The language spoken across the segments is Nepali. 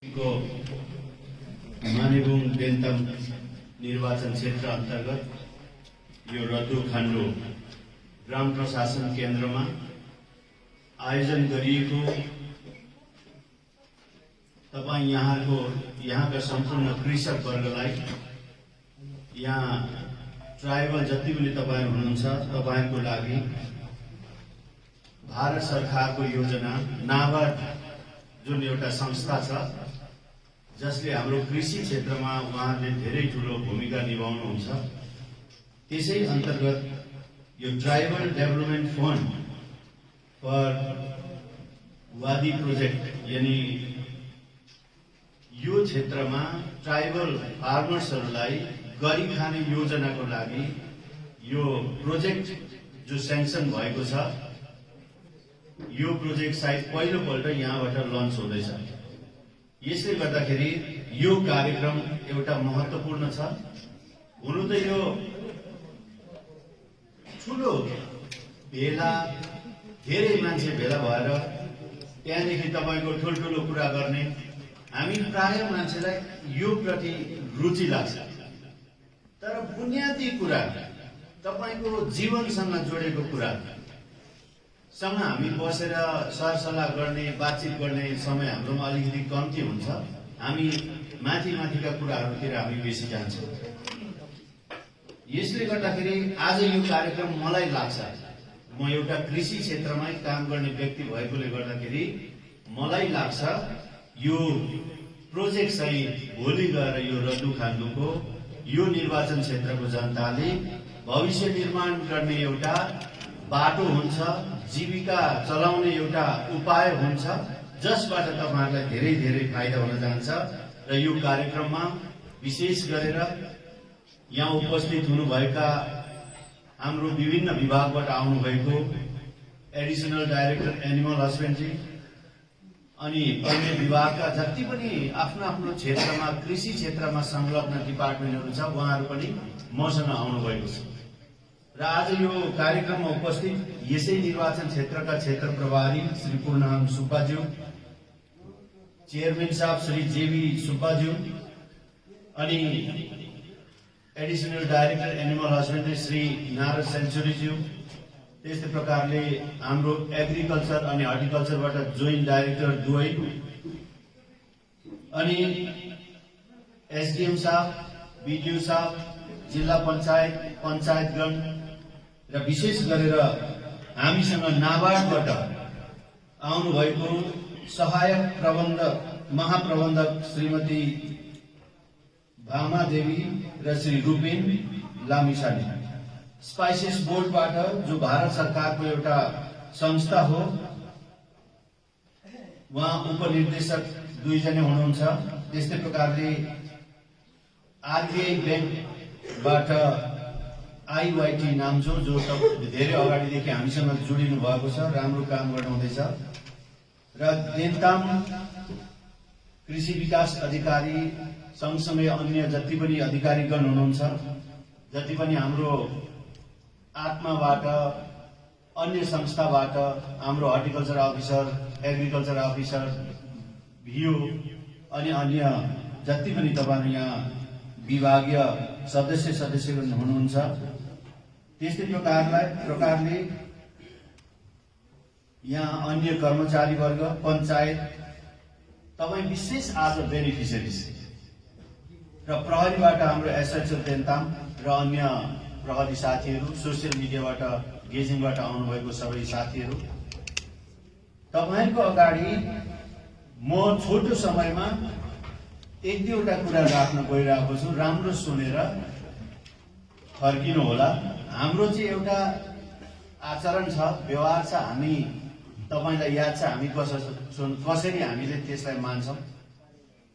को मानेबुङ देन्ताम निर्वाचन क्षेत्र अन्तर्गत यो रद्दुखान्डो ग्राम प्रशासन केन्द्रमा आयोजन गरिएको तपाईं यहाँका सम्पूर्ण कृषक वर्गलाई यहाँ ट्राइबल जति पनि तपाईहरु हुनुहुन्छ तपाईहरुको लागि भारत सरकारको योजना नाबार्ड जुन एउटा संस्था छ जसले हाम्रो कृषि क्षेत्रमा उहाँहरूले धेरै ठूलो भूमिका निभाउनुहुन्छ त्यसै अन्तर्गत यो ट्राइबल डेभलपमेन्ट फन्ड फर वादी प्रोजेक्ट यानी यो क्षेत्रमा ट्राइबल फार्मर्सहरूलाई गरी खाने योजनाको लागि यो प्रोजेक्ट जो स्याङ्सन भएको छ यो प्रोजेक्ट सायद पहिलोपल्ट यहाँबाट लन्च हुँदैछ। यसले गर्दाखेरि यो कार्यक्रम एउटा महत्त्वपूर्ण छ। हुनु त यो ठूलो भेला धेरै मान्छे भेला भएर त्यहाँदेखि तपाईको ठुल्ठुलो कुरा गर्ने हामी प्राय मान्छेलाई यो प्रति रुचि लाग्छ, तर बुनियादी कुरा तपाईको जीवनसँग जोडेको कुरा सँग हामी बसेर सरसल्लाह गर्ने बातचित गर्ने समय हाम्रोमा अलिकति कम्ती हुन्छ। हामी माथिका कुराहरूतिर हामी बेसी जान्छौँ। यसले गर्दाखेरि आज यो कार्यक्रम मलाई लाग्छ, म एउटा कृषि क्षेत्रमै काम गर्ने व्यक्ति भएकोले गर्दाखेरि मलाई लाग्छ यो प्रोजेक्ट चाहिँ भोलि गएर यो रद्दुखान्डुको यो निर्वाचन क्षेत्रको जनताले भविष्य निर्माण गर्ने एउटा बाटो हुन्छ, जीविका चलाउने एउटा उपाय हुन्छ, जसबाट तपाईहरुलाई धेरै धेरै फाइदा हुन जान्छ। र यो कार्यक्रममा विशेष गरेर यहाँ उपस्थित हुनुभएका हाम्रो विभिन्न विभागबाट आउनुभएको एडिसनल डाइरेक्टर एनिमल हस्बेन्ड्री अनि अन्य विभागका जति पनि आफ्नो आफ्नो क्षेत्रमा कृषि क्षेत्रमा संलग्न डिपार्टमेन्टहरू छ उहाँहरू पनि मसँग आउनुभएको छ। र आज यो कार्यक्रममा उपस्थित यसै निर्वाचन क्षेत्रका क्षेत्र प्रभारी श्री पूर्णहाङ सुब्बाज्यू, चेयरमैन साहब श्री जेबी सुब्बाज्यू अनि additional director animal husbandry Shri Narad सेन्चुरीज्यू, त्यस्तै प्रकारले हाम्रो एग्रिकल्चर अनि हर्टिकल्चरबाट जोइन्ट डाइरेक्टर दुवै अनि एसडीएम साहब, बीडीओ साहब, जिल्ला पञ्चायतगण र विशेष गरेर हामीसँग नाबार्डबाट आउनुभएको सहायक प्रबन्धक महाप्रबन्धक श्रीमती भामा देवी र श्री रूपेन लामिछाने, स्पाइसेस बोर्डबाट जो भारत सरकारको एउटा संस्था हो उहाँ उपनिर्देशक दुईजना हुनुहुन्छ। त्यस्तै प्रकारले आरबीआई ब्याङ्कबाट आईवाईटी नाम जो धेरै अगाडिदेखि हामीसँग जोडिनु भएको छ, राम्रो काम गर्नुहुँदैछ। र देन्ताम कृषि विकास अधिकारी सँगसँगै अन्य जति पनि अधिकारीगण हुनुहुन्छ, जति पनि हाम्रो आत्माबाट अन्य संस्थाबाट हाम्रो हर्टिकल्चर अफिसर, एग्रिकल्चर अफिसर, भिओ अनि अन्य जति पनि तपाईहरु यहाँ विभागीय सदस्यगण हुनुहुन्छ, त्यस्तै प्रकारले यहाँ अन्य कर्मचारी वर्ग, पञ्चायत, तपाई विशेष आज बेनिफिसियरिज र प्रहरीबाट हाम्रो एसएचओ देन्ताम र अन्य प्रहरी साथीहरू, सोसियल मिडियाबाट गेजिङबाट आउनुभएको सबै साथीहरू, तपाईहरुको अगाडि म छोटो समयमा एक दुईवटा कुरा राख्न गइरहेको छु। राम्रो सुनेर फर्किनु होला। हाम्रो चाहिँ एउटा आचरण छ, व्यवहार छ, हामी तपाईलाई याद छ हामी कसरी हामीले त्यसलाई मान्छौं।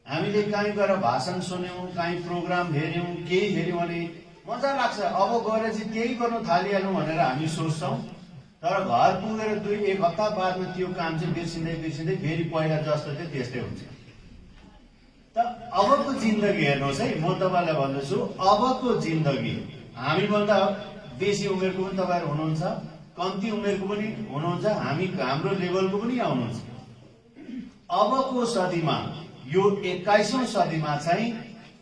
हामीले कहीँ गएर भाषण सुन्यौं, कहीँ प्रोग्राम हेर्यौं, केही हेर्यौं भने मजा लाग्छ, अब गएर चाहिँ त्यही गर्नु थालिहालौं भनेर हामी सोच्छौं। तर घर पुगेर 2-1 हप्ता बादमा त्यो काम चाहिँ बिर्सिँदै फेरि पहिला जस्तो थियो त्यस्तै हुन्छ। त अबको जिन्दगी हेर्नुहोस् है, म तपाईलाई भन्दछु अबको जिन्दगी हामीभन्दा बेसी उमेरको पनि तपाईहरु हुनुहुन्छ, कम्ती उमेरको पनि हुनुहुन्छ, हामी हाम्रो लेभलको पनि आउनुहुन्छ। अबको सदीमा यो 21औं सदीमा चाहिँ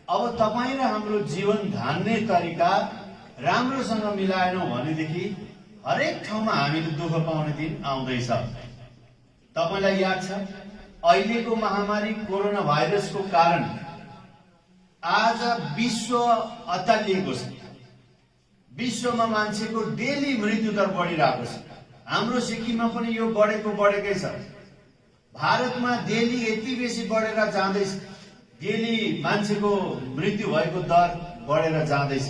अब तपाईं र हाम्रो जीवन धान्ने तरिका राम्रोसँग मिलाएनौं भनेदेखि हरेक ठाउँमा हामीले दुःख पाउने दिन आउँदैछ। तपाईलाई याद छ अहिलेको महामारी कोरोना भाइरसको कारण आज विश्व अत्तालिएको छ। विश्वमा मान्छेको डेली मृत्यु दर बढिरहेको छ। हाम्रो सिक्किममा पनि यो बढेकै छ। भारतमा डेली यति बेसी बढेर जाँदैछ, डेली मान्छेको मृत्यु भएको दर बढेर जाँदैछ।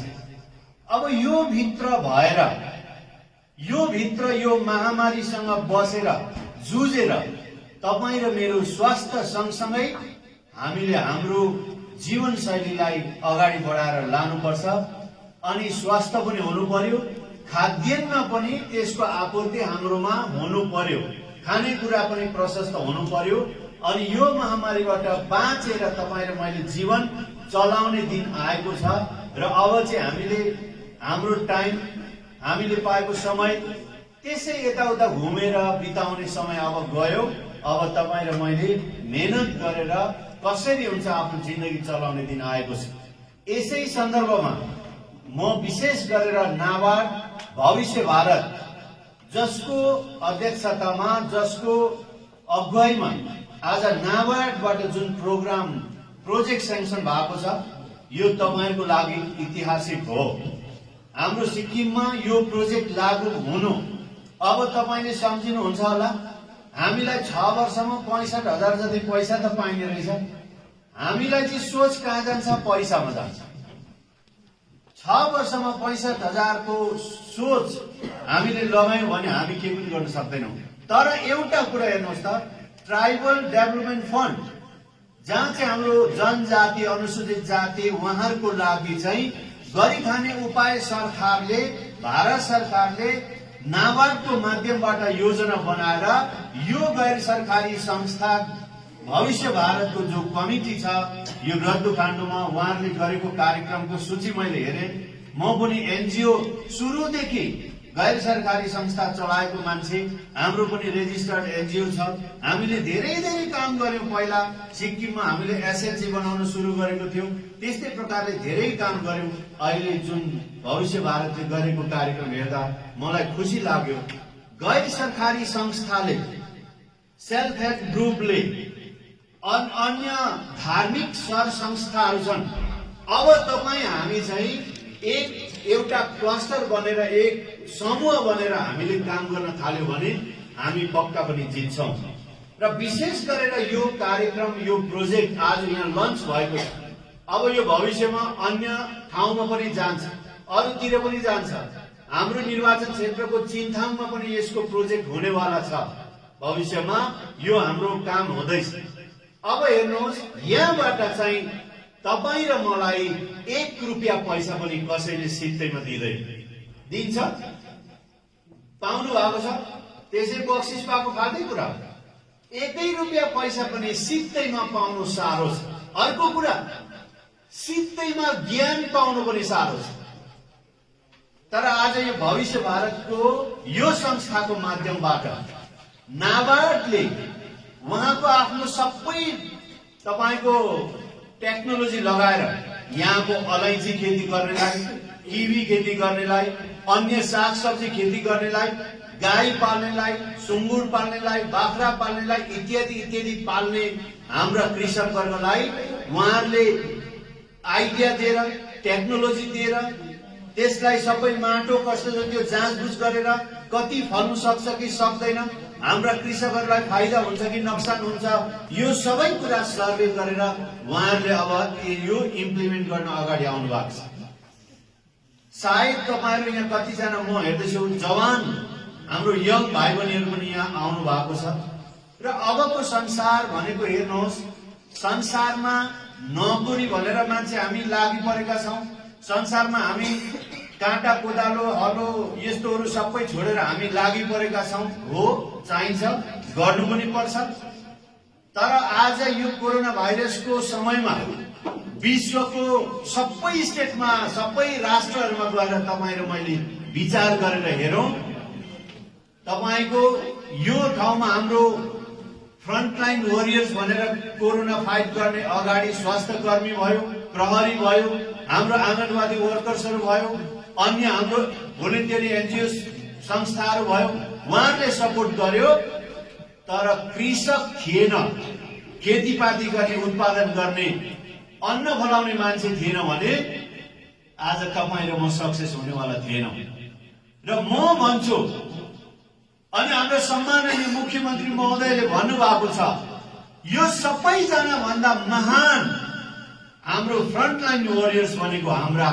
अब यो भित्र यो महामारीसँग बसेर जुझेर तपाई र मेरो स्वास्थ्य सँगसँगै हामीले हाम्रो जीवनशैलीलाई अगाडि बढाएर लानुपर्छ। अनि स्वास्थ्य पनि हुनु पर्यो, खाद्यान्न पनि त्यसको आपूर्ति हाम्रोमा हुनु पर्यो, खानेकुरा पनि प्रशस्त हुनु पर्यो। अनि यो महामारीबाट बाँचेर तपाईं र मैले जीवन चलाउने दिन आएको छ। र अब चाहिँ हामीले हाम्रो टाइम, हामीले पाएको समय त्यसै यताउता घुमेर बिताउने समय अब गयो। अब तपाईं र मैले मेहनत गरेर कसरी हुन्छ आफ्नो जिन्दगी चलाउने दिन आएको छ। यसै सन्दर्भमा म विशेष गरेर नाबार्ड भविष्य भारत जसको अध्यक्षतामा, जसको अगुवाईमा आज नाबार्डबाट जुन प्रोजेक्ट सेंक्सन भएको छ, यो तपाईहरुको लागि ऐतिहासिक हो। हाम्रो सिक्किममा यो प्रोजेक्ट लागू हुनु अब तपाईले सम्झिनुहुन्छ होला। हामीलाई 6 वर्षमा 65,000 जति पैसा त पाइने रहेछ। हामीलाई चाहिँ सोच कहाँ जान्छ? पैसामा जान्छ। 6 वर्षमा 65,000 को सोच हामीले लगायौं भने हामी के पनि गर्न सक्दैनौं। तर एउटा कुरा हेर्नुहोस् त, ट्राइबल डेभलपमेन्ट फन्ड जहाँ चाहिँ हाम्रो जनजाति, अनुसूचित जाति उहाँहरूको लागि चाहिँ गरिखाने उपाय सरकारले, भारत सरकारले नाबार्डको माध्यमबाट योजना बनाएर यो गैर सरकारी संस्था भविष्य भारतको जो कमिटी छ, यो रद्दुकाण्डमा उहाँहरूले गरेको कार्यक्रमको सूची मैले हेरेँ। म पनि एनजीओ सुरुदेखि गैर सरकारी संस्था चलाएको मान्छे, हाम्रो पनि रेजिस्टर्ड एनजीओ छ। हामीले धेरै काम गर्यौं। पहिला सिक्किममा हामीले एसएलजी बनाउन सुरु गरेको थियौं। त्यस्तै प्रकारले धेरै काम गर्यौं। अहिले जुन भविष्य भारतले गरेको कार्यक्रम हेर्दा मलाई खुसी लाग्यो। गैर सरकारी संस्थाले, सेल्फ हेल्प ग्रुपले, अन्य धार्मिक सर संस्थाहरू छन्। अब तपाईं हामी चाहिँ एउटा क्लस्टर बनेर, एक समूह बनेर हामीले काम गर्न थाल्यो भने हामी पक्का पनि जित्छौं। र विशेष गरेर यो कार्यक्रम, यो प्रोजेक्ट आज यहाँ लन्च भएको छ। अब यो भविष्यमा अन्य ठाउँमा पनि जान्छ, अरूतिर पनि जान्छ। हाम्रो निर्वाचन क्षेत्रको चिन्थाङमा पनि यसको प्रोजेक्ट हुनेवाला छ। भविष्यमा यो हाम्रो काम हुँदैछ। अब हेर्नुहोस्, यहाँबाट चाहिँ तपाईं र मलाई 1 रुपियाँ पैसा पनि कसैले सित्तैमा दिँदैन। दिन्छ? पाउनु भएको छ? त्यसै बक्सिस पाएको खादै कुरा। 1 रुपियाँ पैसा पनि सित्तैमा पाउनु साह्रो छ। अर्को कुरा, सित्तैमा ज्ञान पाउनु पनि साह्रो छ। तर आज यो भविष्य भारतको यो संस्थाको माध्यमबाट नाबार्डले उहाँको आफ्नो सबै तपाईको टेक्नोलोजी लगाएर यहाँको अलैँची खेती गर्नेलाई, किवी खेती गर्नेलाई, अन्य सागसब्जी खेती गर्नेलाई, गाई पाल्नेलाई, सुँगुर पाल्नेलाई, बाख्रा पाल्नेलाई, इत्यादि पाल्ने हाम्रा कृषक वर्गलाई उहाँहरूले आइडिया दिएर, टेक्नोलोजी दिएर, त्यसलाई सबै माटो कस्तो छ त्यो जाँचबुझ गरेर कति फल्नु सक्छ कि सक्दैन, हाम्रा कृषकहरूलाई फाइदा हुन्छ कि नोक्सान हुन्छ, यो सबै कुरा सर्वे गरेर उहाँहरूले अब यो इम्प्लिमेन्ट गर्न अगाडि आउनु भएको छ। सायद तपाईहरु यहाँ कतिजना म हेर्दैछु जवान हाम्रो यङ भाइ बहिनीहरू पनि यहाँ आउनु भएको छ। र अबको संसार भनेको हेर्नुहोस्, संसारमा नोकरी भनेर मान्छे हामी लागि परेका छौं। संसारमा हामी काँटा, कोदालो, हलो यस्तोहरू सबै छोडेर हामी लागि परेका छौं। हो, चाहिन्छ, गर्नु पनि पर्छ। तर आज यो कोरोना भाइरसको समयमा विश्वको सबै स्टेटमा, सबै राष्ट्रहरूमा गएर तपाईं र मैले विचार गरेर हेरौं। तपाईको यो ठाउँमा हाम्रो फ्रन्टलाइन वरियर्स भनेर कोरोना फाइट गर्ने अगाडि स्वास्थ्य कर्मी भयो, प्रहरी भयो, हाम्रो आँगनवाडी वर्कर्सहरू भयो, अन्य हाम्रो भोलिन्टियरी एनजिओ संस्थाहरू भयो, उहाँहरूले सपोर्ट गर्यो। तर कृषक थिएन, खेतीपाती गर्ने, उत्पादन गर्ने, अन्न फलाउने मान्छे थिएन भने आज तपाईँ र म सक्सेस हुनेवाला थिएनौँ। र म भन्छु, अनि हाम्रो सम्माननीय मुख्यमन्त्री महोदयले भन्नुभएको छ, यो सबैजना भन्दा महान हाम्रो फ्रन्टलाइन वरियर्स भनेको हाम्रा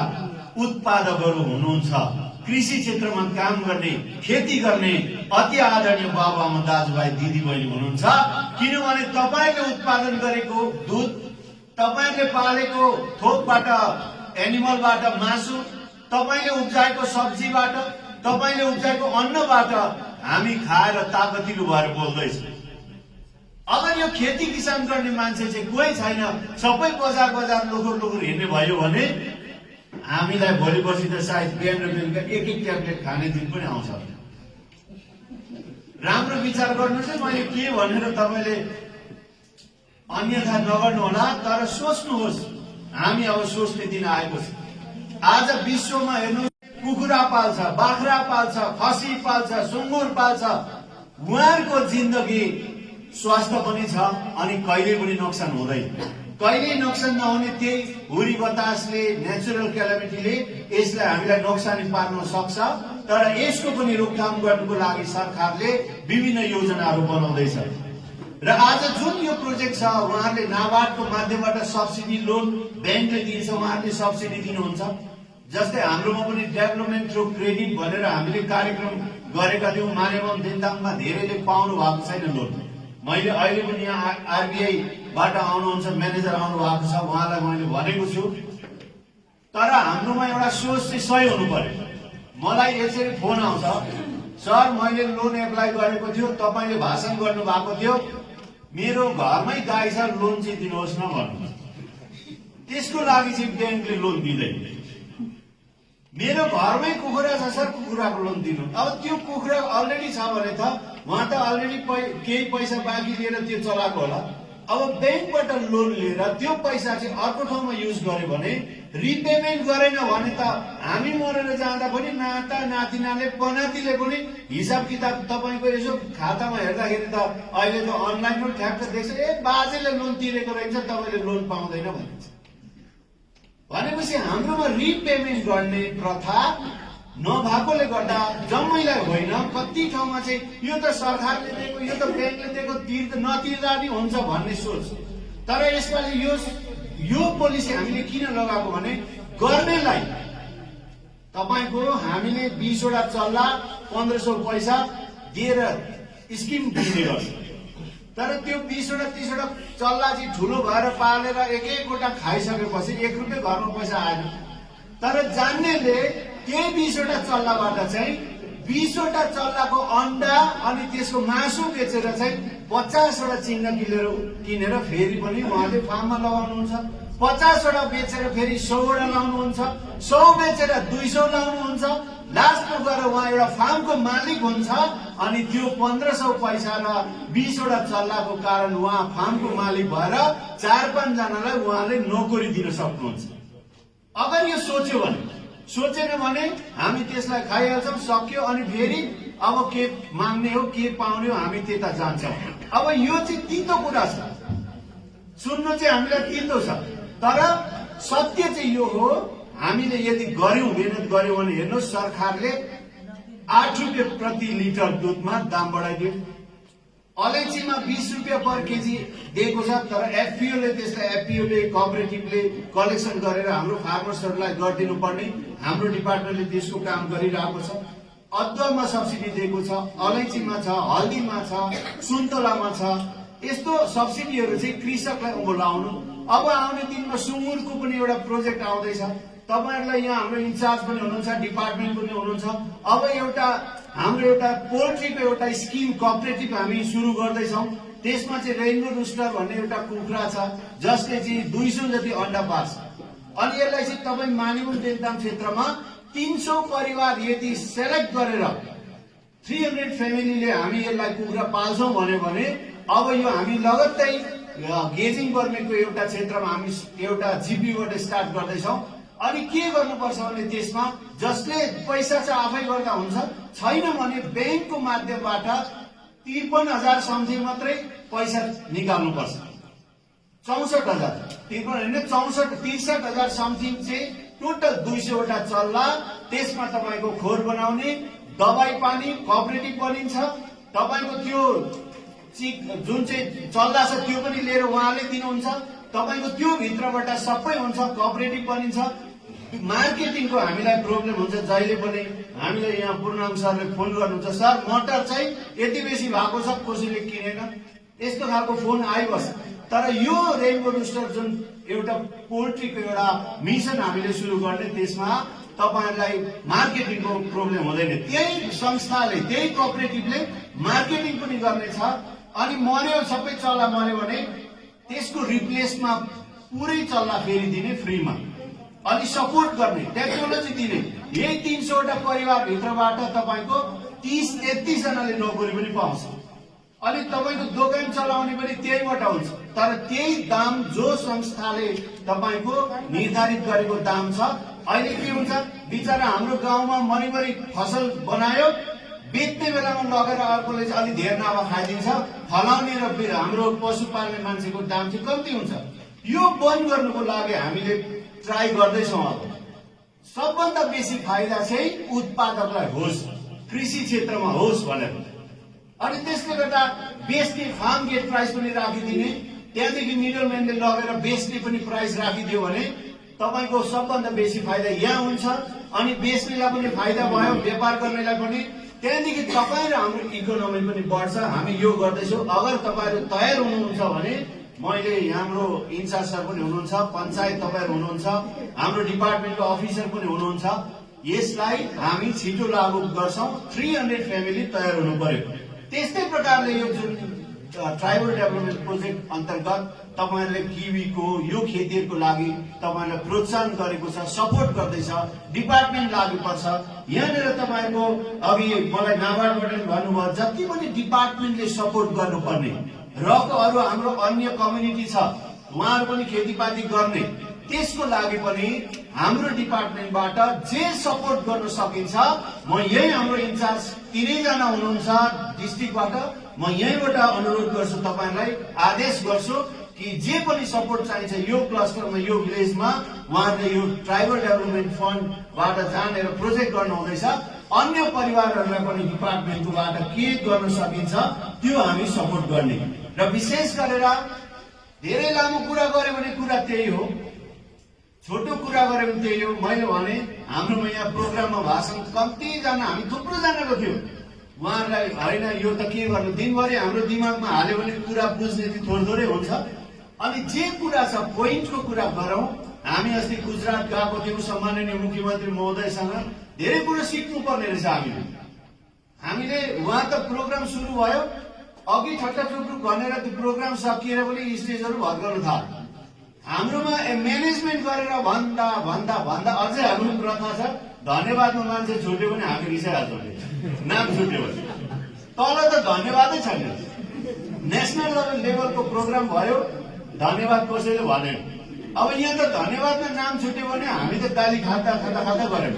उत्पादकहरू हुनुहुन्छ, कृषि क्षेत्रमा काम गर्ने, खेती गर्ने अति आदरणीय बाबुआमा, दाजुभाइ, दिदीबहिनी हुनुहुन्छ। किनभने तपाईले उत्पादन गरेको दुध, तपाईले पालेको थोकबाट, एनिमलबाट मासु, तपाईले उब्जाएको सब्जीबाट, तपाईले उब्जाएको अन्नबाट हामी खाएर ताकतिलो भएर बोल्दैछौँ। अगर यो खेती किसान गर्ने मान्छे चाहिँ कोही छैन, सबै बजार बजार लोखर लोखर हिँड्ने भयो भने हामीलाई भोलि पर्सि त सायद बिहान र बेलुका एक एक ट्याब्लेट खाने दिन पनि आउँछ। राम्रो विचार गर्नुहोस् है, मैले के भनेर तपाईँले अन्यथा नगर्नु होला, तर सोच्नुहोस्। हामी अब सोच्ने दिन आएको छ। आज विश्वमा हेर्नु, कुखुरा पाल्छ, बाख्रा पाल्छ, खसी पाल्छ, सुँगुर पाल्छ, उहाँहरूको जिन्दगी स्वास्थ्य पनि छ अनि कहिले पनि नोक्सान हुँदैन। कहिले नोक्सान नहुने त्यही हुरी बतासले, नेचुरल क्यालामिटीले यसलाई हामीलाई नोक्सानी पार्न सक्छ। तर यसको पनि रोकथाम गर्नुको लागि सरकारले विभिन्न योजनाहरू बनाउँदैछ। र आज जुन यो प्रोजेक्ट छ, उहाँहरूले नाबार्डको माध्यमबाट सब्सिडी लोन ब्याङ्कले दिन्छ, उहाँहरूले सब्सिडी दिनुहुन्छ। जस्तै हाम्रोमा पनि डेभलपमेन्ट थ्रु क्रेडिट भनेर हामीले कार्यक्रम गरेका थियौँ। मानेबम देन्ताममा धेरैले पाउनु भएको छैन लोन। मैले अहिले पनि यहाँ आरबिआईबाट आउनुहुन्छ म्यानेजर आउनु भएको छ, उहाँलाई मैले भनेको छु। तर हाम्रोमा एउटा सोच चाहिँ सही हुनु पर्यो। मलाई यसरी फोन आउँछ, सर मैले लोन एप्लाई गरेको थियो, तपाईँले भाषण गर्नु भएको थियो, मेरो घरमै गाई छ, लोन चाहिँ दिनुहोस् न भन्नु। त्यसको लागि चाहिँ ब्याङ्कले लोन दिँदैन। मेरो घरमै कुखुरा छ सर, कुखुराको लोन दिनु। अब त्यो कुखुरा अलरेडी छ भने त उहाँ त अलरेडी केही पैसा बाँकी लिएर त्यो चलाएको होला। अब ब्याङ्कबाट लोन लिएर त्यो पैसा चाहिँ अर्को ठाउँमा युज गर्यो भने, रिपेमेन्ट गरेन भने त हामी मरेर जाँदा पनि नाता नातिनाले पनातिले पनि हिसाब किताब तपाईँको यसो खातामा हेर्दाखेरि त अहिले त अनलाइन ठ्याक्क देख्छ, ए बाजेले लोन तिरेको रहेछ, तपाईँले लोन पाउँदैन भनिन्छ। भनेपछि हाम्रोमा रिपेमेन्ट गर्ने प्रथा नभएकोले गर्दा जम्मैलाई होइन, कति ठाउँमा चाहिँ यो त सरकारले दिएको, यो त ब्याङ्कले दिएको, नतिर्दा नि हुन्छ भन्ने सोच। तर यसपालि यो पोलिसी हामीले किन लगाएको भने, गर्नेलाई तपाईँको हामीले 20 वटा चल्ला 1500 पैसा दिएर स्किम दिने गर्छ। तर त्यो 20 वटा 30 वटा चल्ला चाहिँ ठुलो भएर पालेर एक एकवटा खाइसकेपछि 1 रुपियाँ घरमा पैसा आएन। तर जान्नेले त्यही 20 वटा चल्लाबाट चाहिँ 20 वटा चल्लाको अन्डा अनि त्यसको मासु बेचेर चाहिँ 50 वटा चिङ्ना किनेर फेरि पनि उहाँले फार्ममा लगाउनुहुन्छ। 50 वटा बेचेर फेरि 100 वटा लाउनुहुन्छ, 100 बेचेर 200 लाउनुहुन्छ। लास्टमा गएर उहाँ एउटा फार्मको मालिक हुन्छ अनि त्यो 1500 पैसा र 20 वटा चल्लाको कारण उहाँ फार्मको मालिक भएर 4-5 जनालाई उहाँले नोकरी दिन सक्नुहुन्छ। अगर यो सोच्यो भने, सोचेन भने हामी त्यसलाई खाइहाल्छौँ, सक्यो। अनि फेरि अब के माग्ने हो, के पाउने हो, हामी त्यता जान्छौँ। अब यो चाहिँ तितो कुरा छ, सुन्नु चाहिँ हामीलाई तितो छ। तर सत्य चाहिँ यो हो, हामीले यदि गर्यौं, मेहनत गर्यौं भने हेर्नुहोस्, सरकारले 8 रुपियाँ प्रति लिटर दुधमा दाम बढाइदियो। अलैँचीमा 20 रुपियाँ पर केजी दिएको छ। तर एफपीओले त्यसलाई, एफपीओले कोअपरेटिभले कलेक्सन गरेर हाम्रो फार्मर्सहरूलाई गरिदिनु पर्ने, हाम्रो डिपार्टमेन्टले त्यसको काम गरिरहेको छ। अदुवामा सब्सिडी दिएको छ, अलैँचीमा छ, हल्दीमा छ, सुन्तलामा छ। यस्तो सब्सिडीहरू चाहिँ कृषकलाई बोलाउनु। अब आउने दिनमा सुँगुरको पनि एउटा प्रोजेक्ट आउँदैछ। तपाईहरुलाई यहाँ हाम्रो इन्चार्ज पनि हुनुहुन्छ, डिपार्टमेन्ट पनि हुनुहुन्छ। अब हाम्रो एउटा पोल्ट्रीको एउटा स्किम कोअपरेटिभ हामी सुरु गर्दैछौँ। त्यसमा चाहिँ रेनबो रुस्टर भन्ने एउटा कुखुरा छ, जसले चाहिँ 200 जति अण्डा पार्छ। अनि यसलाई चाहिँ तपाईँ मानेबुङ देन्ताम क्षेत्रमा 300 परिवार यदि सेलेक्ट गरेर 300 फ्यामिलीले हामी यसलाई कुखुरा पाल्छौँ भने अब यो हामी लगत्तै गेजिङ बर्मेकको एउटा क्षेत्रमा हामी एउटा जिपीबाट स्टार्ट गर्दैछौँ। अनि के गर्नुपर्छ भने त्यसमा जसले पैसा चाहिँ आफै गर्दा हुन्छ, छैन भने ब्याङ्कको माध्यमबाट 53,000 समथिङ मात्रै पैसा निकाल्नुपर्छ। 64,000 63,000 समथिङ चाहिँ टोटल 200 वटा चल्ला, त्यसमा तपाईँको खोर बनाउने, दबाई पानी कोअपरेटिभ बनिन्छ। तपाईँको त्यो जुन चाहिँ चल्ला छ त्यो पनि लिएर उहाँले दिनुहुन्छ। तपाईँको त्यो भित्रबाट सबै हुन्छ, कोअपरेटिभ बनिन्छ। मार्केटिङको हामीलाई प्रब्लम हुन्छ, जहिले पनि हामीलाई यहाँ पूर्णाङ सरले फोन गर्नुहुन्छ, सर मटर चाहिँ यति बेसी भएको छ, कसैले किनेन, यस्तो खालको फोन आइबस्छ। तर यो रेनबो रुस्टर जुन एउटा पोल्ट्रीको एउटा मिसन हामीले सुरु गर्ने, त्यसमा तपाईहरुलाई मार्केटिङको प्रब्लम हुँदैन। त्यही संस्थाले, त्यही कोअपरेटिभले मार्केटिङ पनि गर्नेछ। अनि मर्यो, सबै चल्ला मर्यो भने त्यसको रिप्लेसमा पुरै चल्ला फेरि दिने फ्रीमा। अनि सपोर्ट गर्ने, टेक्नोलोजी दिने। यही 300 वटा परिवार भित्रबाट तपाईको 30-33 जनाले नोकरी पनि पाउँछ। अनि तपाईको दोकान चलाउने पनि त्यहीबाट हुन्छ। तर त्यही दाम जो संस्थाले तपाईको निर्धारित गरेको दाम छ, अहिले के हुन्छ, बिचारा हाम्रो गाउँमा मरिमरि फसल बनायो, बेच्ने बेलामा लगेर अर्कोले चाहिँ अलि धेर नाफा खाइदिन्छ, फलाउने र हाम्रो पशुपाल्ने मान्छेको दाम चाहिँ कम्ती हुन्छ। यो बन्द गर्नुको लागि हामीले ट्राई गर्दैछौँ। अब सबभन्दा बेसी फाइदा चाहिँ उत्पादकलाई होस्, कृषि क्षेत्रमा होस् भनेर। अनि त्यसले गर्दा बेच्ने फार्म गेट प्राइस पनि राखिदिने, त्यहाँदेखि मिडलम्यानले लगेर बेच्ने पनि प्राइस राखिदियो भने तपाईको सबभन्दा बेसी फाइदा यहाँ हुन्छ। अनि बेच्नेलाई पनि फाइदा भयो, व्यापार गर्नेलाई पनि। त्यहाँदेखि तपाईँ र हाम्रो इकोनोमी पनि बढ्छ। हामी यो गर्दैछौँ। अगर तपाईँहरू तयार हुनुहुन्छ भने मैले हाम्रो इन्चार्ज सर पनि हुनुहुन्छ, पञ्चायत तपाईँहरू हुनुहुन्छ, हाम्रो डिपार्टमेन्टको अफिसर पनि हुनुहुन्छ, यसलाई हामी छिटो लागू गर्छौँ। 300 फ्यामिली तयार हुनु पर्यो। त्यस्तै प्रकारले यो जुन ट्राइबल डेभलपमेन्ट प्रोजेक्ट अन्तर्गत तपाईहरुले किवीको यो खेतीहरुको लागि तपाईहरुलाई प्रोत्साहन गरेको छ, सपोर्ट गर्दैछ, डिपार्टमेन्ट लागू पर्छ। यहाँनिर तपाईहरुको अघि मलाई नाबार्डबाट भन्नुभयो, जति पनि डिपार्टमेन्टले सपोर्ट गर्नुपर्ने र अरु हाम्रो अन्य कम्युनिटी छ उहाँहरु पनि खेतीपाती गर्ने, त्यसको लागि पनि हाम्रो डिपार्टमेन्टबाट जे सपोर्ट गर्न सकिन्छ, म यही हाम्रो इन्चार्ज 3 जना हुनुहुन्छ डिस्ट्रिक्टबाट, म यहीबाट अनुरोध गर्छु, तपाईहरुलाई आदेश गर्छु कि जे पनि सपोर्ट चाहिन्छ यो क्लस्टरमा, यो भिलेजमा उहाँहरुले यो ट्राइबल डेभलपमेन्ट फन्डबाट जानेर प्रोजेक्ट गर्नु हुँदैछ। अन्य परिवारहरुलाई पनि डिपार्टमेन्टबाट के गर्न सकिन्छ त्यो हामी सपोर्ट गर्ने। र विशेष गरेर धेरै लामो कुरा गरे भने कुरा त्यही हो, छोटो कुरा गरे भने त्यही हो। मैले भने हाम्रोमा यहाँ प्रोग्राममा भाषण कम्ती जना, हामी थुप्रो जनाको थियो। उहाँहरूलाई होइन यो त के गर्नु, दिनभरि हाम्रो दिमागमा हाल्यो भने कुरा बुझ्ने चाहिँ थोरै हुन्छ। अनि जे कुरा छ पोइन्टको कुरा गरौँ। हामी अस्ति गुजरात गएको थियौँ सम्माननीय मुख्यमन्त्री महोदयसँग, धेरै कुरो सिक्नु पर्ने रहेछ हामीले। उहाँ त प्रोग्राम सुरु भयो, अघि ठट्टा चुक्रुक भनेर त्यो प्रोग्राम सकिएर पनि स्टेजहरू भत्काउन थाल्यो। हाम्रोमा म्यानेजमेन्ट गरेर भन्दा भन्दा भन्दा अझै हाम्रो प्रथा छ, धन्यवादमा मान्छे छुट्यो भने हामी रिसाइहाल्छौँ, नाम छुट्यो भने। तल त धन्यवादै छैन। नेसनल लेभलको प्रोग्राम भयो, धन्यवाद कसैले भनेन। अब यहाँ त धन्यवादमा नाम छुट्यो भने हामी त गाली खाता खाता खाता गरेर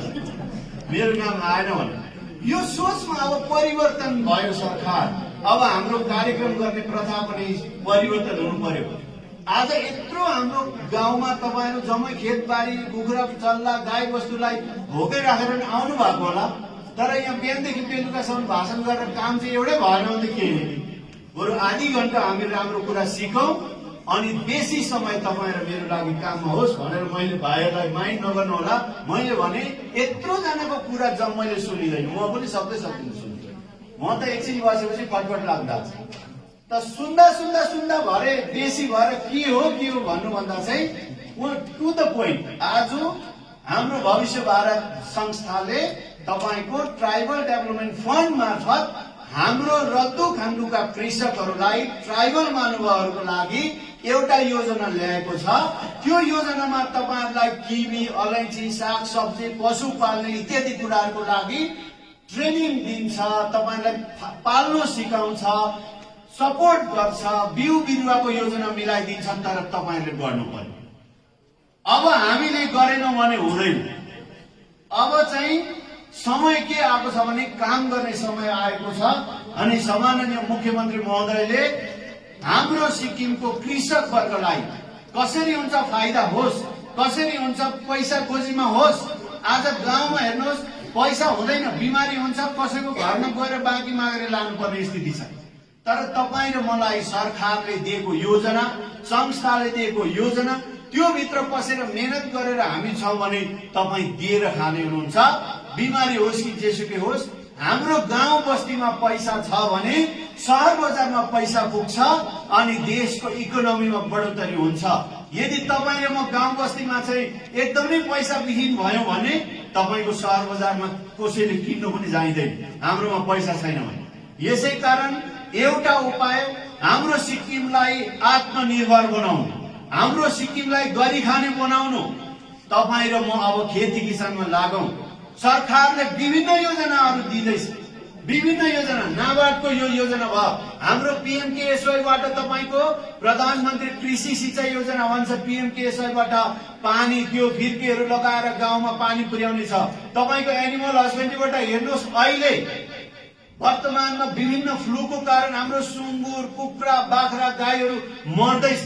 मेरो नाम आएन भने। यो सोचमा अब परिवर्तन भयो सरकार। अब हाम्रो कार्यक्रम गर्ने प्रथा पनि परिवर्तन हुनु पर्यो। आज यत्रो हाम्रो गाउँमा तपाईहरु जम्मै खेतबारी, कुखुरा, चल्ला, गाई बस्तुलाई भोकै राखेर आउनु भएको होला। तर यहाँ बिहानदेखि बेलुकासम्म भाषण गरेर काम चाहिँ एउटै भएन भने के हो। बरु आधी घण्टा हामी राम्रो कुरा सिकौं अनि बेसी समय तपाईँ र मेरो लागि काममा होस् भनेर मैले भाइहरूलाई माइन्ड नगर्नु होला। मैले भने यत्रो जनाको कुरा जम्मैले सुनिदैन, म पनि सक्दै सक्दिनँ सुन्छु। म त एकछिन बसेपछि पटपट लाग्दा त सुन्दा सुन्दा सुन्दा भरे बेसी भएर के हो भन्नुभन्दा चाहिँ टु द पोइन्ट। आज हाम्रो भविष्य भारत संस्थाले तपाईको ट्राइबल डेभलपमेन्ट फन्ड मार्फत हाम्रो रद्दु खाण्डुका कृषकहरूलाई, ट्राइबल महानुभावहरूको लागि एउटा योजना ल्याएको छ। त्यो योजनामा तपाईहरुलाई किवी, अलैँची, साग सब्जी, पशु पाल्ने इत्यादि कुराहरूको लागि ट्रेनिङ दिन्छ, तपाईहरुलाई पाल्न सिकाउँछ, सपोर्ट गर्छ, बिउ बिरुवाको योजना मिलाइदिन्छ, तर तपाईहरुले गर्नु पर्यो। अब हामीले गरेनौं भने हुँदैन। अब चाहिँ समय के आएको छ भने काम गर्ने समय आएको छ अनि सम्माननीय मुख्यमन्त्री महोदयले हाम्रो सिक्किमको कृषक वर्गलाई कसरी हुन्छ फाइदा होस्, कसरी हुन्छ पैसा खोजीमा होस्। आज गाउँमा हेर्नुहोस् पैसा हुँदैन, बिमारी हुन्छ, कसैको घरमा गएर बाँकी मागेर लानुपर्ने स्थिति छ। तर तपाईँ र मलाई सरकारले दिएको योजना, संस्थाले दिएको योजना, त्यो भित्र पसेर मेहनत गरेर हामी छौं भने तपाईँ दिएर खाने हुनुहुन्छ। बिमारी होस् कि जेसुकै होस्, हाम्रो गाउँ बस्तीमा पैसा छ भने शहर बजारमा पैसा पुग्छ अनि देशको इकोनोमीमा बढोत्तरी हुन्छ। यदि तपाईँ र म गाउँ बस्तीमा चाहिँ एकदमै पैसा विहीन भयो भने तपाईको शहर बजारमा कसैले किन्नु पनि जाइदैन, हाम्रोमा पैसा छैन भने। यसै कारण एउटा उपाय हाम्रो सिक्किमलाई आत्मनिर्भर बनाउनु, हाम्रो सिक्किमलाई गरी खाने बनाउनु। तपाईँ र म अब खेती किसानमा लागौं। सरकारले विभिन्न योजनाहरू दिँदैछ, विभिन्न योजना, नाबार्डको यो योजना भयो, हाम्रो पीएमकेएसवाईबाट तपाईको प्रधानमन्त्री कृषि सिंचाई योजना भन्छ। पीएमकेएसवाईबाट पानी त्यो फिर्केहरू लगाएर गाउँमा पानी पुर्याउने छ। तपाईको एनिमल हस्बेन्ड्रीबाट हेर्नुहोस्, अहिले वर्तमानमा विभिन्न फ्लूको कारण हाम्रो सुँगुर, कुखुरा, बाख्रा, गाईहरू मर्दैछ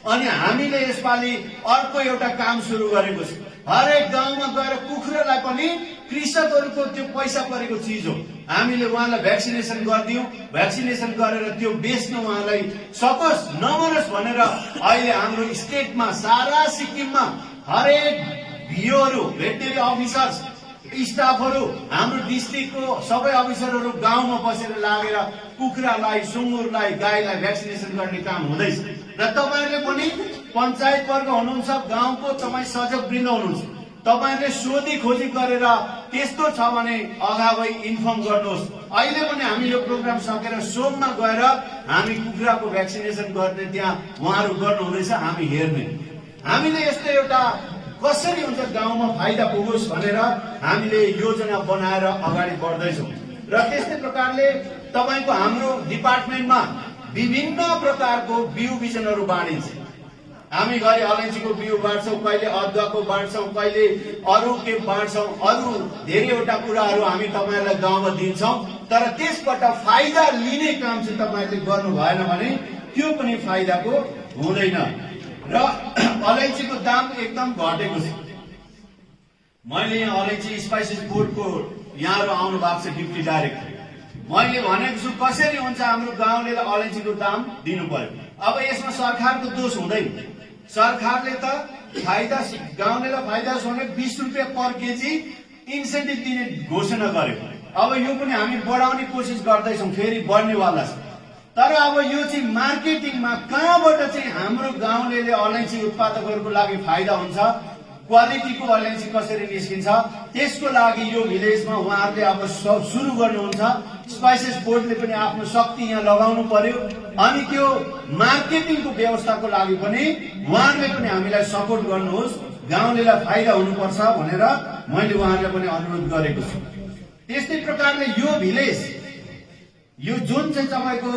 अनि हामीले यसपालि अर्को एउटा काम सुरु गरेको छ। हरेक गाउँमा गएर कुखुरालाई पनि कृषकहरूको त्यो पैसा परेको चिज हो, हामीले उहाँलाई भ्याक्सिनेसन गरिदियौं। भ्याक्सिनेसन गरेर त्यो बेच्न उहाँलाई सकोस्, नमरोस् भनेर अहिले हाम्रो स्टेटमा, सारा सिक्किममा हरेक भिओहरू, भेटनेरी अफिसर्स, स्टाफहरू, हाम्रो डिस्ट्रिक्टको सबै अफिसरहरू गाउँमा बसेर लागेर कुखुरालाई, सुँगुरलाई, गाईलाई भ्याक्सिनेसन गर्ने काम हुँदैछ। र तपाईहरुले पनि पञ्चायत वर्ग हुनुहुन्छ, गाउँको तपाईँ सजग वृन्द हुनुहुन्छ, तपाईहरुले सोधी खोजी गरेर त्यस्तो छ भने अगावै इन्फर्म गर्नुहोस्। अहिले पनि हामी यो प्रोग्राम सकेर सोममा गएर हामी कुखुराको भ्याक्सिनेसन गर्ने त्यहाँ उहाँहरू गर्नुहुँदैछ, हामी हेर्ने। हामीले यस्तो एउटा कसरी हुन्छ गाउँमा फाइदा पुगोस् भनेर हामीले योजना बनाएर अगाडि बढ्दैछौँ। र त्यस्तै प्रकारले तपाईको हाम्रो डिपार्टमेन्टमा विभिन्न प्रकारको बिउ बिजनहरू बाँडिन्छ। हामी घरि अलैँचीको बिउ बाँड्छौँ, कहिले अदुवाको बाँड्छौँ, कहिले अरू के बाँड्छौँ, अरू धेरैवटा कुराहरू हामी तपाईहरुलाई गाउँमा दिन्छौँ। तर त्यसबाट फाइदा लिने काम चाहिँ तपाईहरुले गर्नु भएन भने त्यो पनि फाइदाको हुँदैन। र अलैँचीको दाम एकदम घटेको छ। मैले यहाँ अलैँची स्पाइसेस बोर्डको यहाँहरू आउनु भएको छ डिप्टी डाइरेक्टर, मैले भनेको छु कसरी हुन्छ हाम्रो गाउँले अलैँचीको दाम दिनु पर्यो। अब यसमा सरकारको दोष हुँदैन, सरकारले त फाइदा गाउँलेलाई फाइदा भने 20 रुपियाँ पर केजी इन्सेन्टिभ दिने घोषणा गर्यो। अब यो पनि हामी बढाउने कोसिस गर्दैछौँ, फेरि बढ्नेवाला छ। तर अब यो चाहिँ मार्केटिङमा कहाँबाट चाहिँ हाम्रो गाउँले अलैँची उत्पादकहरूको लागि फाइदा हुन्छ, क्वालिटीको अलैँची कसरी निस्किन्छ, त्यसको लागि यो भिलेजमा उहाँहरूले अब सुरु गर्नुहुन्छ। स्पाइसेस बोर्डले पनि आफ्नो शक्ति यहाँ लगाउनु पर्यो अनि त्यो मार्केटिङको व्यवस्थाको लागि पनि उहाँहरूले पनि हामीलाई सपोर्ट गर्नुहोस्, गाउँलेलाई फाइदा हुनुपर्छ भनेर मैले उहाँहरूलाई पनि अनुरोध गरेको छु। त्यस्तै प्रकारले यो भिलेज, यो जुन चाहिँ तपाईँको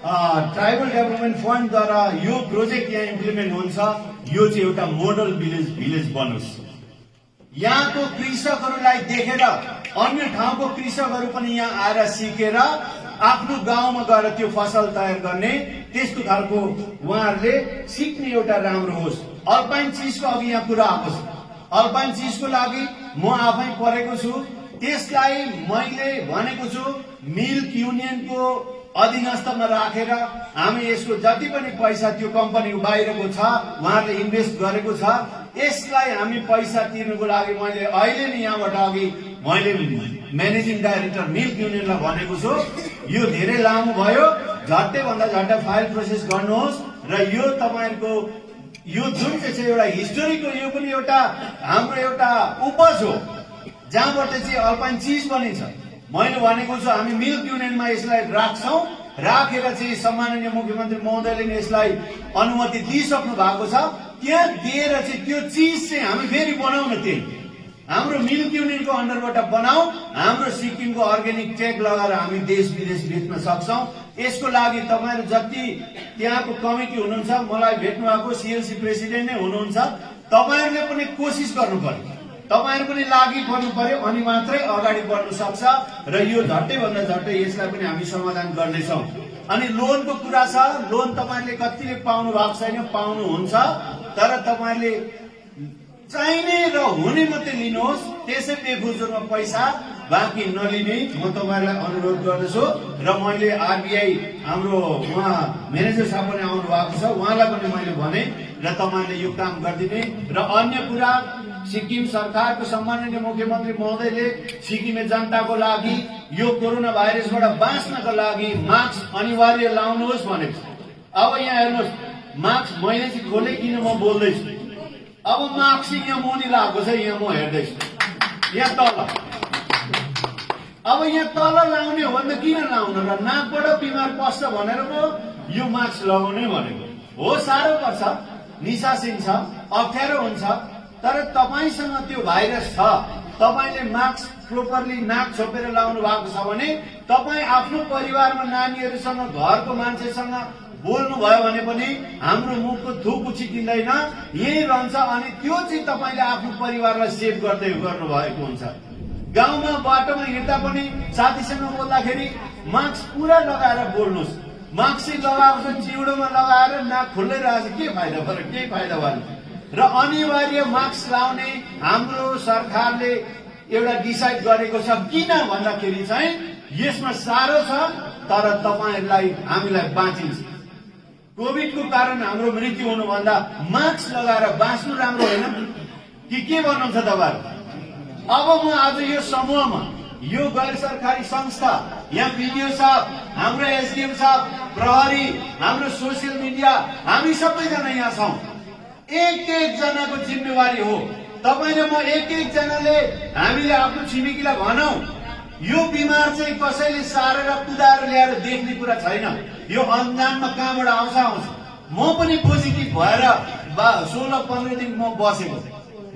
ट्राइबल डेभलपमेन्ट फन्डद्वारा यो प्रोजेक्ट यहाँ इम्प्लिमेन्ट हुन्छ, यो चाहिँ एउटा मोडल भिलेज बनोस्। यहाँको कृषकहरूलाई देखेर अन्य ठाउँको कृषकहरू पनि यहाँ आएर सिकेर आफ्नो गाउँमा गएर त्यो फसल तयार गर्ने, त्यस्तो खालको उहाँहरूले सिक्ने एउटा राम्रो होस्। अल्पाइन चिजको अघि यहाँ कुरा आएको छ, अल्पाइन चिजको लागि म आफै परेको छु। त्यसलाई मैले भनेको छु मिल्क युनियनको अधीनस्थमा राखेर हामी यसको जति पनि पैसा त्यो कम्पनी बाहिरको छ उहाँहरूले इन्भेस्ट गरेको छ, यसलाई हामी पैसा तिर्नुको लागि मैले अहिले नै यहाँबाट अघि मैले म्यानेजिङ डाइरेक्टर मिल्क युनियनलाई भनेको छु, यो धेरै लामो भयो, झट्टै भन्दा झट्टै फाइल प्रोसेस गर्नुहोस्। र यो तपाईहरुको यो जुन चाहिँ एउटा हिस्टोरीको यो पनि एउटा हाम्रो एउटा उपज हो जहाँबाट चाहिँ अल्पाइन चिज बनिन्छ। मैले भनेको छु हामी मिल्क युनियनमा यसलाई राख्छौं, राखेर चाहिँ सम्माननीय मुख्यमन्त्री महोदयले यसलाई अनुमति दिइसक्नु भएको छ। त्यहाँ दिएर चाहिँ त्यो चिज चाहिँ हामी फेरि बनाउन, त्यही हाम्रो मिल्क युनियनको अन्डरबाट बनाऊ, हाम्रो सिक्किमको अर्ग्यानिक ट्याग लगाएर हामी देश विदेश बेच्न सक्छौं। यसको लागि तपाईहरु जति त्यहाँको कमिटी हुनुहुन्छ, मलाई भेट्नु भएको सीएलसी प्रेसिडेन्ट नै हुनुहुन्छ, तपाईहरुले पनि कोसिस गर्नु पर्यो, तपाईहरु पनि लागि पर्नु पर्यो, अनि मात्रै अगाडि बढ्न सक्छ र यो झट्टै भन्दा झट्टै यसलाई पनि हामी समाधान गर्नेछौँ। अनि लोनको कुरा छ, लोन तपाईहरुले कतिले पाउनु भएको छैन, पाउनुहुन्छ, तर तपाईहरुले चाहिने र हुने मात्रै लिनुहोस्, त्यसै बेफुजुलमा पैसा बाँकी नलिने म तपाईहरुलाई अनुरोध गर्दछु। र मैले आरबीआई हाम्रो उहाँ म्यानेजर साहब पनि आउनु भएको छ, उहाँलाई पनि मैले भने र तपाईहरुले यो काम गरिदिने। र अन्य कुरा, सिक्किम सरकारको सम्माननीय मुख्यमन्त्री महोदयले सिक्किमे जनताको लागि यो कोरोना भाइरसबाट बाँच्नका लागि मास्क अनिवार्य लाउनुहोस् भनेको छ। अब यहाँ हेर्नुहोस्, मास्क मैले चाहिँ खोले किन म बोल्दैछु, अब मास्क यहाँ मुनि लागेको छ, यहाँ म हेर्दैछु यहाँ तल। अब यहाँ तल लाउने हो भने किन लाउनु र नाकबाट बिमार पस्छ भनेर म यो मास्क लगाउने भनेको हो। साह्रो पर्छ, निसासिन छ, अप्ठ्यारो हुन्छ, तर तपाईसँग त्यो भाइरस छ, तपाईले मास्क प्रोपरली नाक छोपेर लाउनु भएको छ भने तपाई आफ्नो परिवारमा नानीहरुसँग, घरको मान्छेसँग बोल्नु भयो भने पनि हाम्रो मुखको थुक उछिकिँदैन, यही रहन्छ। अनि त्यो चाहिँ तपाईले आफ्नो परिवारलाई सेभ गर्दै गर्नु भएको हुन्छ। गाउँमा बाटोमा हिँड्दा पनि साथीसँग बोल्दाखेरि मास्क पुरा लगाएर बोल्नुहोस्। मास्क लगाएको चिउडोमा लगाएर नाक खुल्लै रहेछ, के फाइदा भयो, केही फाइदा भएन। र अनिवार्य मास्क लाउने हाम्रो सरकारले एउटा डिसाइड गरेको छ। किन भन्दाखेरि चाहिँ यसमा साह्रो छ, तर तपाईहरुलाई हामीलाई बाँचिन्छ। कोभिडको कारण हाम्रो मृत्यु हुनुभन्दा मास्क लगाएर बाँच्नु राम्रो होइन कि के भन्नुहुन्छ तपाईहरु? अब म आज यो समूहमा, यो गैर सरकारी संस्था, यहाँ बीडीओ साहब, हाम्रो एसडीएम साहब, प्रहरी, हाम्रो सोसियल मिडिया, हामी सबैजना यहाँ छौं। एक जनाको जिम्मेवारी हो। तपाईले म एक जनाले हामीले आफ्नो छिमेकीलाई भनौं यो बिमार चाहिँ कसैले सारेर कुदाएर ल्याएर देख्ने कुरा छैन, यो अन्जानमा कहाँबाट आउँछ। म पनि पोजिटिभ भएर 16-15 दिन म बसेको,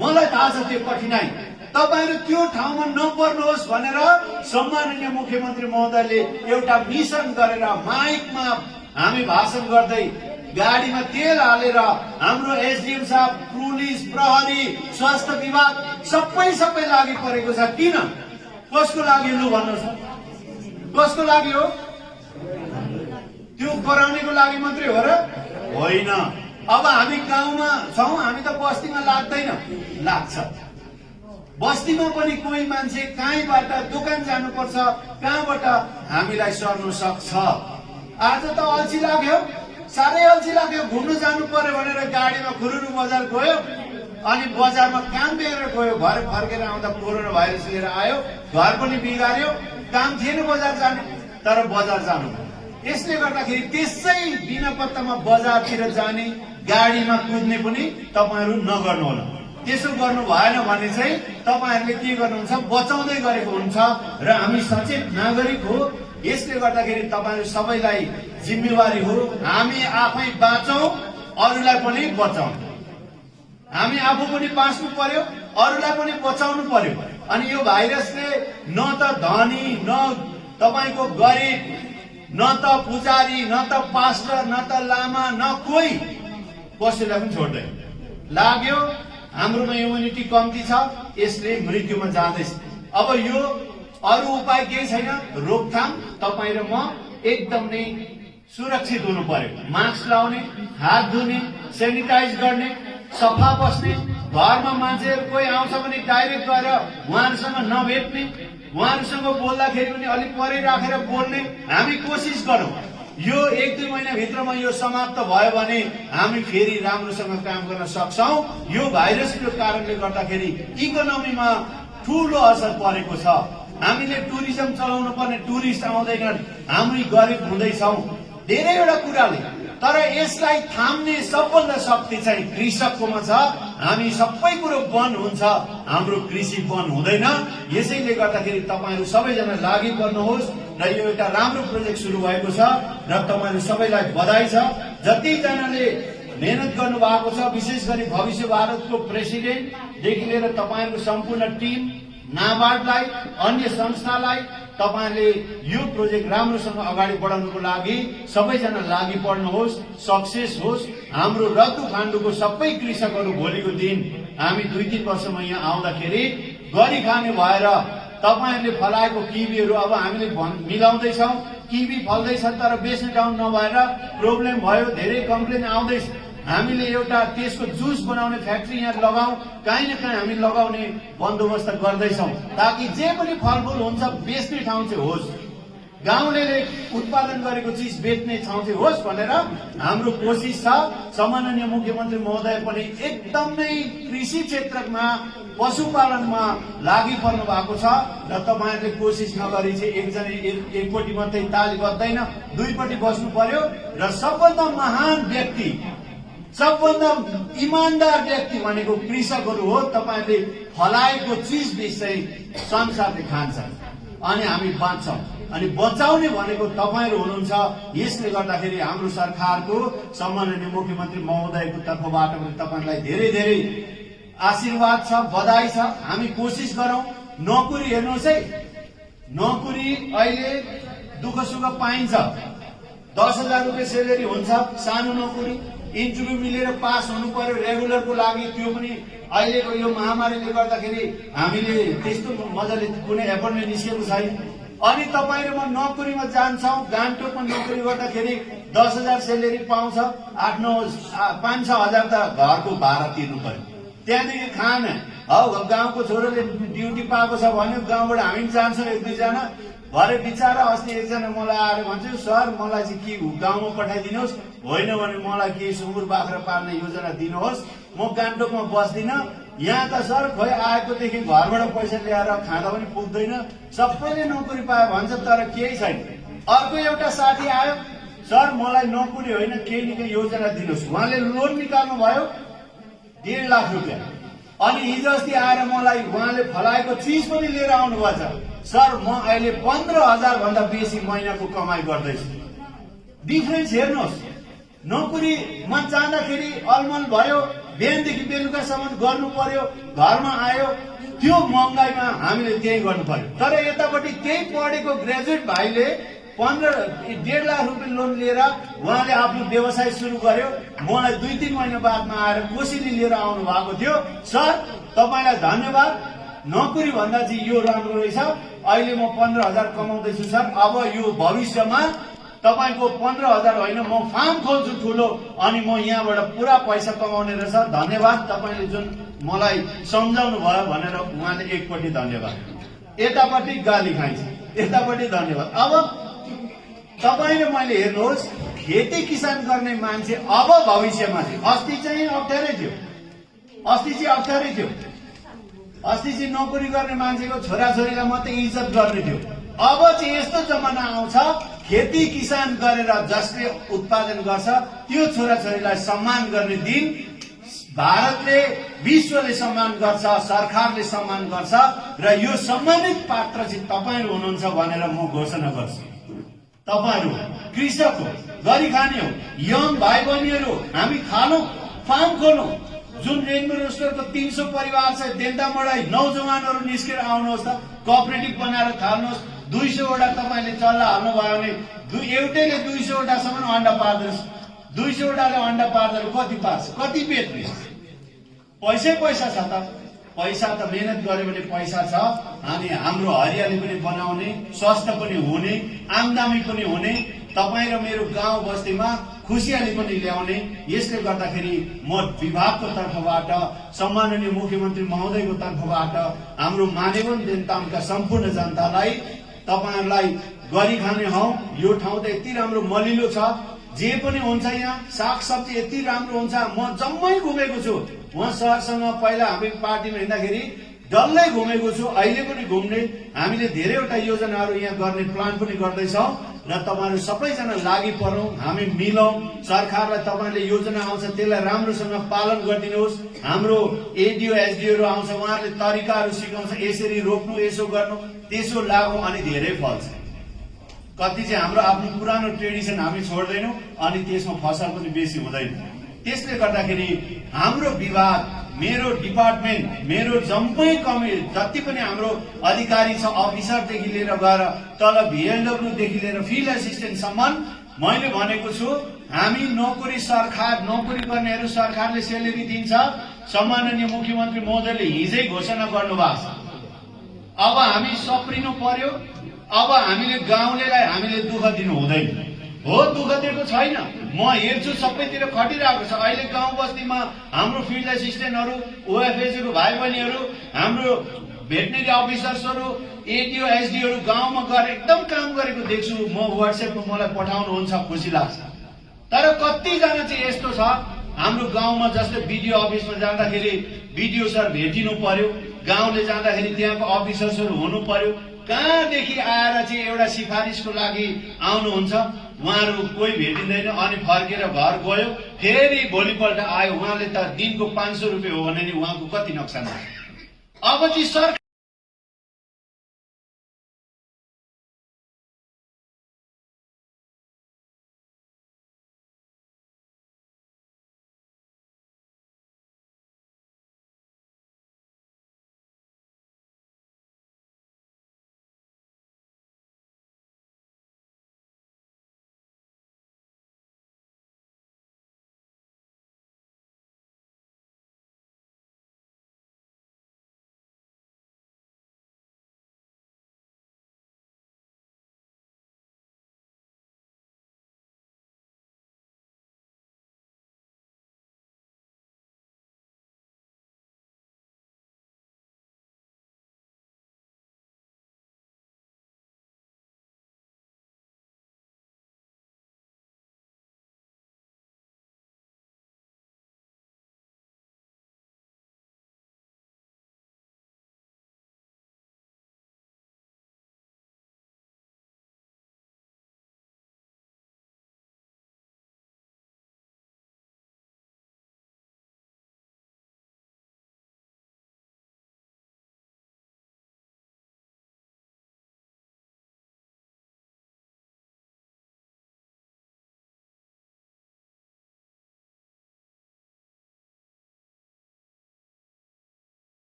मलाई थाहा छ त्यो कठिनाई। तपाईहरु त्यो ठाउँमा नपर्नुहोस् भनेर सम्माननीय मुख्यमन्त्री महोदयले एउटा मिसन गरेर माइकमा हामी भाषण गर्दै गाडीमा तेल हालेर हाम्रो एसडीएम साहब, पुलिस, प्रहरी, स्वास्थ्य विभाग सबै लागि परेको छ। किन? कसको लागि लु भन्नुहोस्, कसको लागि हो? त्यो कराउनेको लागि मात्रै हो र? होइन। अब हामी गाउँमा छौं, हामी त बस्तीमा लाग्दैन, लाग्छ। बस्तीमा पनि कोही मान्छे कहीँबाट दोकान जानुपर्छ, कहाँबाट हामीलाई सर्नु सक्छ। आज त अल्छी लाग्यो, साह्रै अल्छी लाग्यो, घुम्नु जानु पर्यो भनेर गाडीमा खुरुरु बजार गयो, अनि बजारमा काम लिएर गयो, घर फर्केर आउँदा कोरोना भाइरस लिएर आयो, घर पनि बिगार्यो, काम थिएन बजार जाने, तर बजार जानु। यसले गर्दाखेरि त्यसै बिना पत्तामा बजारतिर जाने, गाडीमा कुद्ने पनि तपाईहरु नगर्नु होला। त्यसो गर्नु भएन भने चाहिँ तपाईहरुले के गर्नुहुन्छ, बचाउँदै गरेको हुन्छ र हामी सचेत नागरिक हो। यसले गर्दाखेरि तपाईहरु सबैलाई जिम्मेवारी हो, हामी आफै बाँचौं, अरूलाई पनि बचाउँ। हामी आफू पनि बाँच्नु पर्यो, अरूलाई पनि बचाउनु पर्यो। अनि यो भाइरसले न त धनी, न तपाईको गरिब, न त पुजारी, न त पास्टर, न त लामा, न कोही कसैलाई पनि छोड्दैन। लाग्यो हाम्रोमा इम्युनिटी कम्ती छ, यसले मृत्युमा जाँदैछ। अब यो अरू उपाय केही छैन, रोकथाम तपाई र म एकदम नै सुरक्षित हुनु पर्यो। मास्क लाउने, हात धुने, सेनिटाइज गर्ने, सफा बस्ने, घरमा मान्छेहरु कोही आउँछ भने डाइरेक्ट गएर उहाँहरुसँग नभेट्ने, उहाँहरुसँग बोल्दाखेरि पनि अलि परै राखेर बोल्ने हामी कोसिस गरौँ। यो 1-2 महिना भित्रमा यो समाप्त भयो भने हामी फेरि राम्रोसँग काम गर्न सक्छौं। यो भाइरसको कारणले गर्दाखेरि इकोनोमीमा ठूलो असर परेको छ। हामीले टुरिज्म चलाउनु पर्ने, टुरिस्ट आउँदैनन्, हामी गरिब हुँदैछौं धेरैवटा कुराले। तर यसलाई थाम्ने सबभन्दा शक्ति चाहिँ कृषककोमा छ। हामी सबै कुरो बन्द हुन्छ, हाम्रो कृषि बन्द हुँदैन। यसैले गर्दाखेरि तपाईहरु सबैजना लागि पर्नुहोस् र यो एउटा राम्रो प्रोजेक्ट सुरु भएको छ र तपाईहरु सबैलाई बधाई छ। जति जनाले मेहनत गर्नु भएको छ, विशेष गरी भविष्य भारतको प्रेसिडेन्ट देखि लिएर तपाईहरुको सम्पूर्ण टिम, नाबार्डलाई, अन्य संस्थालाई, तपाईले यो प्रोजेक्ट राम्रोसँग अगाडि बढाउनको लागि सबैजना लागि पर्नुहोस्, सक्सेस होस्। हाम्रो रद्दु फान्डुको सबै कृषकहरू भोलिको दिन हामी 2-3 वर्षमा यहाँ आउँदाखेरि गरी खाने भएर तपाईहरुले फलाएको किबीहरू अब हामीले मिलाउँदैछौं। किबी फल्दैछ तर बेच्ने ठाउँ नभएर प्रब्लम भयो, धेरै कम्प्लेन आउँदैछ। हामीले एउटा त्यसको जुस बनाउने फ्याक्ट्री यहाँ लगाऊ, कहीँ न कहीँ हामी लगाउने बन्दोबस्त गर्दैछौं ताकि जे पनि फलफुल हुन्छ बेच्ने ठाउँ चाहिँ होस्, गाउँलेले उत्पादन गरेको चीज बेच्ने ठाउँ चाहिँ होस् भनेर हाम्रो कोसिस छ। सम्माननीय मुख्यमन्त्री महोदय पनि एकदमै कृषि क्षेत्रमा पशुपालनमा लागि पर्नु भएको छ र तपाईहरुले कोसिस नगरी चाहिँ एकपट्टि मात्रै ताली बज्दैन, दुईपट्टि बस्नु पर्यो र सबभन्दा महान व्यक्ति, सबभन्दा इमानदार व्यक्ति भनेको कृषकहरू हो। तपाईहरुले फलाएको चीज बेच्दै संसारले खान्छ अनि हामी बाँच्छौं अनि बचाउने भनेको तपाईहरु हुनुहुन्छ। यसले गर्दाखेरि हाम्रो सरकारको सम्माननीय मुख्यमन्त्री महोदयको तर्फबाट पनि तपाईहरुलाई धेरै धेरै आशीर्वाद छ, बधाई छ। हामी कोसिस गरौं। नोकरी हेर्नुहोस् है, नोकरी अहिले दुःख सुख पाइन्छ। 10,000 रुपियाँ सेलेरी हुन्छ सानो नोकरी, इन्टरभ्यू मिलेर पास हुनु पर्यो रेगुलरको लागि, त्यो पनि अहिलेको यो महामारीले गर्दाखेरि हामीले त्यस्तो मजाले कुनै एपोइन्टमेन्ट निस्केको छैन। अनि तपाईहरुमा नोकरीमा जान्छौं, गान्तोकमा नोकरी गर्दाखेरि 10,000 सेलेरी पाउँछ, 5-6 हजार त घरको भाडा तिर्नु पर्यो, त्यहाँदेखि खाना। हौ गाउँको छोरोले ड्युटी पाएको छ भन्यो, गाउँबाट हामी जान्छौँ 1-2 जना। भरे बिचारा अस्ति एकजना मलाई आएर भन्छ, सर मलाई चाहिँ के गाउँमा पठाइदिनुहोस्, होइन भने मलाई के सुँगुर बाख्रा पाल्ने योजना दिनुहोस्, म गान्तोकमा बस्दिन। यहाँ त सर खोइ आएकोदेखि घरबाट पैसा ल्याएर खाँदा पनि पुग्दैन, सबैले नोकरी पायो भन्छ तर केही छैन। अर्को एउटा साथी आयो, सर मलाई नोकरी होइन केही न केही योजना दिनुहोस्। उहाँले लोन निकाल्नु भयो 1.5 लाख रुपियाँ। अनि हिजो अस्ति आएर मलाई उहाँले फलाएको चिज पनि लिएर आउनु भएछ, सर म अहिले 15,000 भन्दा बेसी महिनाको कमाई गर्दैछु। डिफरेन्स हेर्नुहोस्। नोकरीमा जाँदाखेरि अलमल भयो, बिहानदेखि बेलुकासम्म गर्नु पर्यो, घरमा आयो, त्यो महँगाईमा हामीले त्यही गर्नु पर्यो। तर यतापट्टि त्यही पढेको ग्रेजुएट भाइले 1.5 लाख रुपियाँ लोन लिएर उहाँले आफ्नो व्यवसाय सुरु गर्यो। मलाई 2-3 महिना बादमा आएर कोसेली लिएर आउनु भएको थियो, सर तपाईलाई धन्यवाद, नोकरी भन्दा चाहिँ यो राम्रो रहेछ, अहिले म 15,000 कमाउँदैछु सर, अब यो भविष्यमा तपाईको 15,000 होइन म फार्म खोल्छु ठुलो, अनि म यहाँबाट पुरा पैसा कमाउने रहेछ, धन्यवाद तपाईले जुन मलाई सम्झाउनु भयो भनेर उहाँले एकपट्टि धन्यवाद, यतापट्टि गाली खाइन्छ, यतापट्टि धन्यवाद। अब तपाईले मैले हेर्नुहोस्, खेती किसान गर्ने मान्छे अब भविष्यमा चाहिँ अस्ति चाहिँ अप्ठ्यारै थियो, अस्ति चाहिँ नोकरी गर्ने मान्छेको छोराछोरीलाई मात्रै इज्जत गर्ने थियो। अब चाहिँ यस्तो जमाना आउँछ, खेती किसान गरेर जसले उत्पादन गर्छ त्यो छोराछोरीलाई सम्मान गर्ने दिन भारतले, विश्वले सम्मान गर्छ, सरकारले सम्मान गर्छ र यो सम्मानित पात्र चाहिँ तपाईहरु हुनुहुन्छ भनेर म घोषणा गर्छु। तपाईहरु कृषक हो, गरी खाने हो, यङ भाइ बहिनीहरु, हामी खालौं, फार्म खोलौं। जुन रेनबो रोस्टरको 300 परिवार छ, देन्तामडाई नौजवानहरु निस्केर आउनुहोस् त, कोअपरेटिभ बनाएर थाल्नुहोस्। 200 वटा तपाईले चल्ला हाल्नु भयो भने एउटैले 200 वटासम्म अण्डा पार्दछ, 200 वटाले अण्डा पार्दा कति पार्छ, कति बेच्ने? पैसा छ त, पैसा त मेहनत गर्यो भने पैसा छ। अनि हाम्रो हरियाली पनि बनाउने, स्वास्थ्य पनि हुने, आमदामी पनि हुने, तपाई र मेरो गाउँ बस्तीमा खुशियाली पनि ल्याउने। यसले गर्दाखेरि म विभागको तर्फबाट, सम्माननीय मुख्यमन्त्री महोदयको तर्फबाट हाम्रो मानेवन देन्तामका सम्पूर्ण जनतालाई, तपाईहरुलाई गरी खाने हौ, यो ठाउँ त यति राम्रो मलिलो छ, जे पनि हुन्छ यहाँ, सागसब्जी यति राम्रो हुन्छ। म जम्मै घुमेको छु, उहाँ सरसँग पहिला हामी पार्टीमा हिँड्दाखेरि डल्लै घुमेको छु, अहिले पनि घुम्ने। हामीले धेरैवटा योजनाहरू यहाँ गर्ने प्लान पनि गर्दैछौँ र तपाईहरु सबैजना लागि परौं, हामी मिलौं। सरकारलाई तपाईले योजना आउँछ त्यसलाई राम्रोसँग पालन गरिदिनुहोस्। हाम्रो एडिओ एसडिओहरू आउँछ, उहाँहरूले तरिकाहरू सिकाउँछ, यसरी रोप्नु, यसो गर्नु, त्यसो लागौं अनि धेरै फल्छ। कति चाहिँ हाम्रो आफ्नो पुरानो ट्रेडिसन हामी छोड्दैनौं अनि त्यसमा फसल पनि बेसी हुँदैन। त्यसले गर्दाखेरि हाम्रो विभाग मेरो डिपार्टमेन्ट, मेरो जम्मै जति पनि हाम्रो अधिकारी छ, अफिसरदेखि लिएर गएर तल VLW देखि लिएर फिल्ड एसिस्टेन्टसम्म मैले भनेको छु, हामी नोकरी गर्नेहरू सरकारले सेलेरी दिन्छ। सम्माननीय मुख्यमन्त्री महोदयले हिजै घोषणा गर्नुभएको छ। अब हामी सप्रिनु पर्यो। अब हामीले गाउँलेलाई हामीले दुःख दिनु हुँदैन। हो, दुःख दिएको छैन, म हेर्छु सबैतिर खटिरहेको छ। अहिले गाउँ बस्तीमा हाम्रो फिल्ड एसिस्टेन्टहरू, OFSको भाइ बहिनीहरू, हाम्रो भेटनेरी अफिसर्सहरू, ADO SDOहरू गाउँमा गएर एकदम काम गरेको देख्छु। म WhatsAppमा मलाई पठाउनुहुन्छ, खुसी लाग्छ। तर कतिजना चाहिँ यस्तो छ, हाम्रो गाउँमा जस्तै BDO अफिसमा जाँदाखेरि BDO सर भेटिनु पर्यो, गाउँले जाँदाखेरि त्यहाँको अफिसर्सहरू हुनु पर्यो। कहाँदेखि आएर चाहिँ एउटा सिफारिसको लागि आउनुहुन्छ, उहाँहरू कोही भेटिँदैन, अनि फर्केर घर गयो, फेरि भोलिपल्ट आयो। उहाँले त दिनको 500 रुपियाँ हो भने नि उहाँको कति नोक्सान हुन्छ। अब चाहिँ सरकार